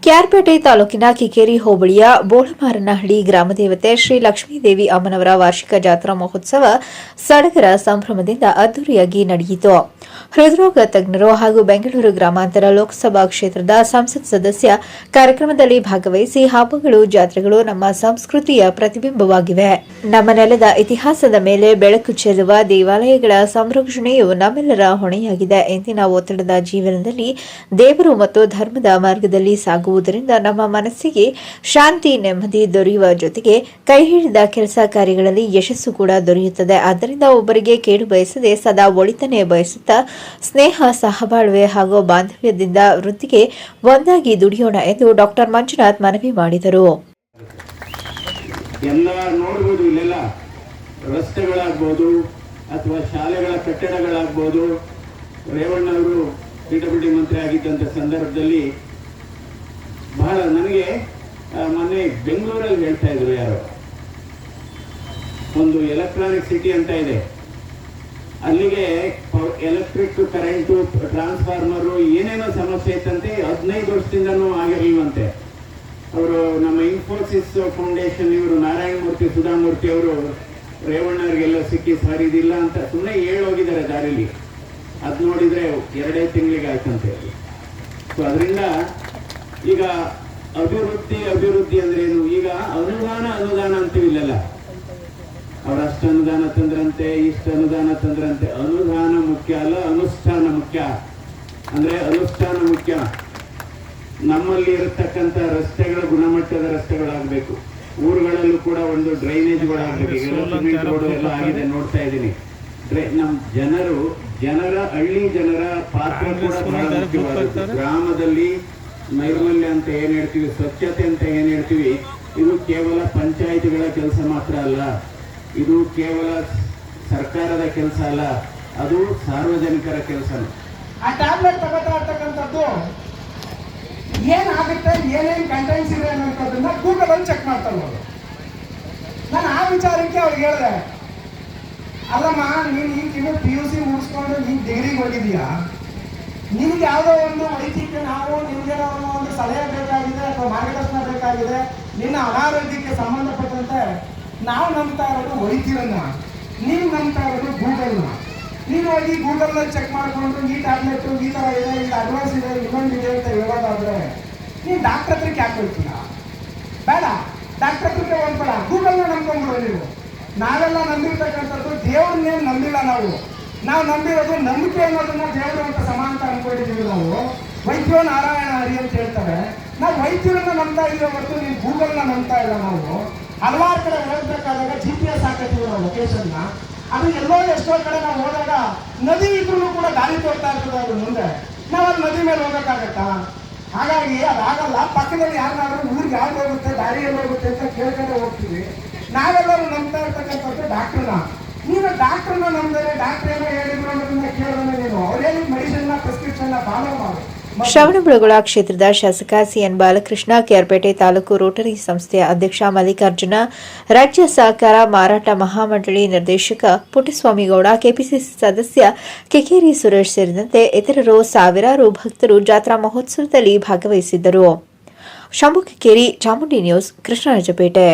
ಕೆಆರ್ಪೇಟೆ ತಾಲೂಕಿನ ಕಿಕ್ಕೇರಿ ಹೋಬಳಿಯ ಬೋಳಮಾರನಹಳ್ಳಿ ಗ್ರಾಮದೇವತೆ ಶ್ರೀ ಲಕ್ಷ್ಮೀದೇವಿ ಅಮ್ಮನವರ ವಾರ್ಷಿಕ ಜಾತ್ರಾ ಮಹೋತ್ಸವ ಸಡಗರ ಸಂಭ್ರಮದಿಂದ ಅದ್ದೂರಿಯಾಗಿ ನಡೆಯಿತು. ಹೃದ್ರೋಗ ತಜ್ಞರು ಹಾಗೂ ಬೆಂಗಳೂರು ಗ್ರಾಮಾಂತರ ಲೋಕಸಭಾ ಕ್ಷೇತ್ರದ ಸಂಸತ್ ಸದಸ್ಯ ಕಾರ್ಯಕ್ರಮದಲ್ಲಿ ಭಾಗವಹಿಸಿ ಹಬ್ಬಗಳು, ಜಾತ್ರೆಗಳು ನಮ್ಮ ಸಂಸ್ಕೃತಿಯ ಪ್ರತಿಬಿಂಬವಾಗಿವೆ. ನಮ್ಮ ನೆಲದ ಇತಿಹಾಸದ ಮೇಲೆ ಬೆಳಕು ಚೆಲ್ಲುವ ದೇವಾಲಯಗಳ ಸಂರಕ್ಷಣೆಯು ನಮ್ಮೆಲ್ಲರ ಹೊಣೆಯಾಗಿದೆ. ಇಂದಿನ ಒತ್ತಡದ ಜೀವನದಲ್ಲಿ ದೇವರು ಮತ್ತು ಧರ್ಮದ ಮಾರ್ಗದಲ್ಲಿ ಸಾಗುವುದರಿಂದ ನಮ್ಮ ಮನಸ್ಸಿಗೆ ಶಾಂತಿ, ನೆಮ್ಮದಿ ದೊರೆಯುವ ಜೊತೆಗೆ ಕೈ ಹಿಡಿದ ಕೆಲಸ ಕಾರ್ಯಗಳಲ್ಲಿ ಯಶಸ್ಸು ಕೂಡ ದೊರೆಯುತ್ತದೆ. ಆದ್ದರಿಂದ ಒಬ್ಬರಿಗೆ ಕೇಡು ಬಯಸದೆ ಸದಾ ಒಳಿತನೆ ಬಯಸುತ್ತಾ ಸ್ನೇಹ, ಸಹಬಾಳ್ವೆ ಹಾಗೂ ಬಾಂಧವ್ಯದಿಂದ ವೃತ್ತಿಗೆ ಒಂದಾಗಿ ದುಡಿಯೋಣ ಎಂದು ಡಾಕ್ಟರ್ ಮಂಜುನಾಥ್ ಮನವಿ ಮಾಡಿದರು. ಎಲ್ಲ ನೋಡಬಹುದು, ಇಲ್ಲೆಲ್ಲ ರಸ್ತೆಗಳಾಗ್ಬೋದು ಅಥವಾ ಶಾಲೆಗಳ ಕಟ್ಟಡಗಳಾಗ್ಬೋದು. ರೇವಣ್ಣವರು ಪಿಡಬ್ಲ್ಯೂಡಿ ಮಂತ್ರಿ ಆಗಿದ್ದಂಥ ಸಂದರ್ಭದಲ್ಲಿ ಬಹಳ ನನಗೆ ಮೊನ್ನೆ ಬೆಂಗಳೂರಲ್ಲಿ ಹೇಳ್ತಾ ಇದ್ರು ಯಾರು, ಒಂದು ಎಲೆಕ್ಟ್ರಾನಿಕ್ ಸಿಟಿ ಅಂತ ಇದೆ, ಅಲ್ಲಿಗೆ ಎಲೆಕ್ಟ್ರಿಕ್ ಕರೆಂಟು, ಟ್ರಾನ್ಸ್ಫಾರ್ಮರು ಏನೇನೋ ಸಮಸ್ಯೆ ಇತ್ತಂತೆ. 15 ವರ್ಷದಿಂದನೂ ಆಗಿರಲಿಲ್ವಂತೆ. ಅವರು ನಮ್ಮ ಇನ್ಫೋಸಿಸ್ ಫೌಂಡೇಶನ್ ಇವರು ನಾರಾಯಣಮೂರ್ತಿ, ಸುಧಾಮೂರ್ತಿ ಅವರು ರೇವಣ್ಣವ್ರಿಗೆಲ್ಲ ಸಿಕ್ಕಿ ಸಾರಿದಿಲ್ಲ ಅಂತ ಸುಮ್ಮನೆ ಹೋಗಿದ್ದಾರೆ ದಾರಿಲಿ. ಅದು ನೋಡಿದ್ರೆ 2 ತಿಂಗಳಿಗೆ ಆಯ್ತಂತೆ. ಸೊ ಅದರಿಂದ ಈಗ ಅಭಿವೃದ್ಧಿ ಅಂದ್ರೆ ಏನು? ಈಗ ಅನುದಾನ ಅಂತೀವಿ ಇಲ್ಲೆಲ್ಲ. ಅವ್ರು ಅಷ್ಟು ಅನುದಾನ ತಂದ್ರಂತೆ, ಇಷ್ಟು ಅನುದಾನ ತಂದ್ರಂತೆ. ಅನುದಾನ ಮುಖ್ಯ ಅಲ್ಲ, ಅನುಷ್ಠಾನ ಮುಖ್ಯ. ಅಂದ್ರೆ ಅನುಷ್ಠಾನ ಮುಖ್ಯ. ನಮ್ಮಲ್ಲಿ ಇರತಕ್ಕಂಥ ರಸ್ತೆಗಳ ಗುಣಮಟ್ಟದ ರಸ್ತೆಗಳಾಗಬೇಕು. ಊರುಗಳಲ್ಲೂ ಕೂಡ ಒಂದು ಡ್ರೈನೇಜ್ಗಳಾಗಬೇಕು. ರೋಡ್ ಎಲ್ಲ ಆಗಿದೆ, ನೋಡ್ತಾ ಇದ್ದೀನಿ. ಜನರ ಹಳ್ಳಿ ಜನರ ಪಾತ್ರ ಕೂಡ ಬಹಳ ಮುಖ್ಯವಾಗುತ್ತೆ. ಗ್ರಾಮದಲ್ಲಿ ನೈರ್ಮಲ್ಯ ಅಂತ ಏನ್ ಹೇಳ್ತೀವಿ, ಸ್ವಚ್ಛತೆ ಅಂತ ಏನ್ ಹೇಳ್ತೀವಿ, ಇದು ಕೇವಲ ಪಂಚಾಯಿತಿಗಳ ಕೆಲಸ ಮಾತ್ರ ಅಲ್ಲ, ಇದು ಕೇವಲ ಸರ್ಕಾರದ ಕೆಲಸ ಅಲ್ಲ, ಅದು ಸಾರ್ವಜನಿಕರ ಕೆಲಸ. ಆ ಟ್ಯಾಬ್ಲೆಟ್ ತಗೋತಾ ಇರ್ತಕ್ಕಂಥದ್ದು ಏನಾಗುತ್ತೆ, ಏನೇನು ಕಂಟೆಂಟ್ಸ್ ಇದೆ ಅನ್ನೋದನ್ನ ಗೂಗಲ್ ಅಲ್ಲಿ ಚೆಕ್ ಮಾಡ್ತಾರೆ ಅವರು. ನಾನು ಆ ವಿಚಾರಕ್ಕೆ ಅವ್ರಿಗೆ ಹೇಳಿದೆ, ಅಲ್ಲಮ್ಮ ನೀನು ಈಗ PUC ಮುಗಿಸ್ಕೊಂಡು ನೀನು ಡಿಗ್ರಿಗೆ ಹೋಗಿದೀಯಾ, ನಿಮ್ಗೆ ಯಾವುದೋ ಒಂದು ವೈದ್ಯಕೀಯ ನಿಮ್ಗೆ ಒಂದು ಸಲಹೆ ಬೇಕಾಗಿದೆ ಅಥವಾ ಮಾರ್ಗದರ್ಶನ ಬೇಕಾಗಿದೆ, ನಿನ್ನ ಅನಾರೋಗ್ಯಕ್ಕೆ ಸಂಬಂಧಪಟ್ಟಂತೆ ನಾವು ನಂಬ್ತಾ ಇರೋದು ವೈದ್ಯರನ್ನ, ನೀವು ನಂಬ್ತಾ ಇರೋದು ಗೂಗಲ್ನ. ನೀವು ಹೋಗಿ ಗೂಗಲ್ನಲ್ಲಿ ಚೆಕ್ ಮಾಡಿಕೊಂಡು ಈ ಟ್ಯಾಬ್ಲೆಟ್ ಈ ಥರ ಇದೆ, ಇದು ಅಡ್ವಾನ್ಸ್ ಇದೆ, ಇನ್ನೊಂದಿದೆ ಅಂತ ಹೇಳೋದಾದ್ರೆ ನೀವು ಡಾಕ್ಟರ್ ಹತ್ರಕ್ಕೆ ಯಾಕೆ ಹೋಗ್ತೀರ? ಬೇಡ, ಡಾಕ್ಟರ್ ಹತ್ರಕ್ಕೆ ಹೋಗ್ಬೇಡ, ಗೂಗಲ್ನ ನಂಬ್ಕೊಂಡ್ಬಿಡೋ ನೀವು. ನಾವೆಲ್ಲ ನಂಬಿರ್ತಕ್ಕಂಥದ್ದು ದೇವ್ರನ್ನೇನು ನಂಬಿಲ್ಲ. ನಾವು ನಂಬಿರೋದು ನಂಬಿಕೆ ಅನ್ನೋದನ್ನ ದೇವರು ಅಂತ ಸಮಾನ ಅನ್ಕೊಂಡಿದ್ದೀವಿ ನಾವು. ವೈದ್ಯೋ ನಾರಾಯಣ ಹರಿ ಅಂತ ಹೇಳ್ತಾರೆ. ನಾವು ವೈದ್ಯರನ್ನ ನಂಬ್ತಾ ಇದೀವಿ ಹೊರತು ನೀವು ಗೂಗಲ್ನ ನಂಬ್ತಾ ಇಲ್ಲ. ನಾವು ಹಲವಾರು ಕಡೆ ಹೋಗ್ಬೇಕಾದಾಗ GPS ಹಾಕತ್ತೀವಿ ನಾವು ಲೊಕೇಶನ್ನ. ಅದು ಎಲ್ಲೋ ಎಷ್ಟೋ ಕಡೆ ನಾವು ಹೋದಾಗ ನದಿ ಇದ್ರೂ ಕೂಡ ದಾರಿ ತೋರ್ತಾ ಇರ್ತದೆ. ಅದು ಮುಂದೆ ನಾವು ಅಲ್ಲಿ ನದಿ ಮೇಲೆ ಹೋಗೋಕ್ಕಾಗತ್ತಾ? ಹಾಗಾಗಿ ಅದಾಗಲ್ಲ. ಪಕ್ಕದಲ್ಲಿ ಯಾರನ್ನಾದ್ರೂ ಊರಿಗೆ ಯಾವ್ದು ಹೋಗುತ್ತೆ, ದಾರಿ ಎಲ್ಲಿ ಹೋಗುತ್ತೆ ಅಂತ ಕೇಳ್ಕೊಂಡೆ ಹೋಗ್ತೀವಿ. ನಾವೆಲ್ಲರೂ ನಂಬ್ತಾ ಇರ್ತಕ್ಕಂಥದ್ದು ಡಾಕ್ಟ್ರನ್ನ. ನೀನು ಡಾಕ್ಟ್ರನ್ನ ನಂಬಿದರೆ ಡಾಕ್ಟರ್ ಏನೋ ಹೇಳಿದ್ರು ಅನ್ನೋದನ್ನ ಕೇಳಿದ್ರೆ ನೀನು ಅವ್ರೇನು ಮೆಡಿಸಿನ್ನ ಪ್ರಿಸ್ಕ್ರಿಪ್ಷನ್ನ ಫಾಲೋ ಮಾಡು. ಶ್ರವಣಬೆಳಗೊಳ ಕ್ಷೇತ್ರದ ಶಾಸಕ ಸಿಎನ್ ಬಾಲಕೃಷ್ಣ, ಕೆಆರ್ಪೇಟೆ ತಾಲೂಕು ರೋಟರಿ ಸಂಸ್ಥೆಯ ಅಧ್ಯಕ್ಷ ಮಲ್ಲಿಕಾರ್ಜುನ, ರಾಜ್ಯ ಸಹಕಾರ ಮಾರಾಟ ಮಹಾಮಂಡಳಿ ನಿರ್ದೇಶಕ ಪುಟ್ಟಸ್ವಾಮಿಗೌಡ, ಕೆಪಿಸಿಸಿ ಸದಸ್ಯ ಕಿಕ್ಕೇರಿ ಸುರೇಶ್ ಸೇರಿದಂತೆ ಇತರರು ಸಾವಿರಾರು ಭಕ್ತರು ಜಾತ್ರಾ ಮಹೋತ್ಸವದಲ್ಲಿ ಭಾಗವಹಿಸಿದ್ದರು. ಶಂಭು ಕಿಕ್ಕೇರಿ, ಚಾಮುಂಡಿ ನ್ಯೂಸ್, ಕೃಷ್ಣರಾಜಪೇಟೆ.